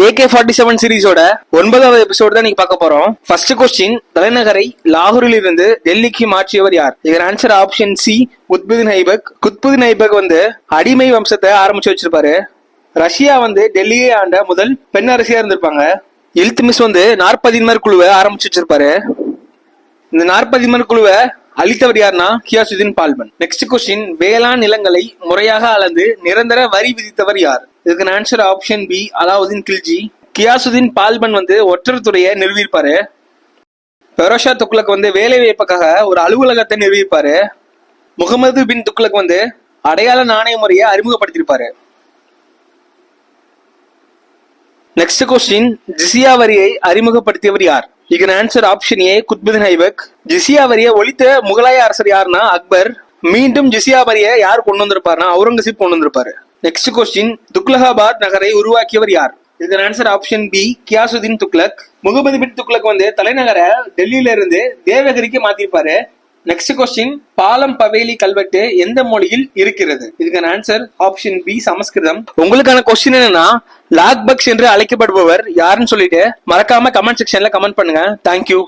AK-47 சீரிஸோட 9வது episode தான் நீங்க பார்க்க போறோம். ஃபர்ஸ்ட் கொஸ்டின், தலைநகரை லாகூரில் இருந்து டெல்லிக்கு மாற்றியவர் யார்? இதன் answer option C, Qutbuddin Aibak. Qutbuddin Aibak அடிமை வம்சத்தை ஆரம்பிச்சு வச்சிருப்பாரு. ரஷ்யா டெல்லியை ஆண்ட முதல் பெண் அரசியா இருந்திருப்பாங்க. இல்துமிஸ் 40 குழுவை ஆரம்பிச்சு வச்சிருப்பாரு. இந்த 40 குழுவை அளித்தவர் யாருன்னா கியாசுதீன் பால்பன். நெக்ஸ்ட் கொஸ்டின், வேளாண் நிலங்களை முறையாக அளந்து நிரந்தர வரி விதித்தவர் யார்? இதுக்கு answer option B, Alauddin Khilji. Ghiyasuddin Balban ஒற்றர் துறையை நிறுவியிருப்பாரு. பெரோஷா துக்ளக் வேலை வாய்ப்புக்காக ஒரு அலுவலகத்தை நிறுவியிருப்பாரு. முகமது பின் துக்ளக் அடையாள நாணய முறையை அறிமுகப்படுத்தியிருப்பாரு. நெக்ஸ்ட் கொஸ்டின், ஜிசியா வரியை அறிமுகப்படுத்தியவர் யார்? இதுக்கு answer option A, Qutbuddin Aibak. Jizya வரியை ஒழித்த முகலாய அரசர் யாருன்னா அக்பர். மீண்டும் ஜிசியா வரியை யார் கொண்டு வந்திருப்பாருன்னா அவுரங்கசீப் கொண்டு வந்திருப்பாரு. நெக்ஸ்ட் கொஸ்டின், துக்லகாபாத் நகரை உருவாக்கியவர் யார்? இதுக்கு answer option B, Ghiyasuddin Tughlaq. Muhammad bin Tughlaq தலைநகரை டெல்லியில இருந்து தேவகிரிக்கு மாத்திருப்பாரு. நெக்ஸ்ட் கொஸ்டின், பாலம் பவேலி கல்வெட்டு எந்த மொழியில் இருக்கிறது? இதுக்கு ஆன்சர் ஆப்ஷன் பி, சமஸ்கிருதம். உங்களுக்கான கொஸ்டின் என்னன்னா, லாக் பக்ஸ் என்று அழைக்கப்படுபவர் யாருன்னு சொல்லிட்டு மறக்காம கமெண்ட் செக்ஷன்ல கமெண்ட் பண்ணுங்க. தேங்க்யூ.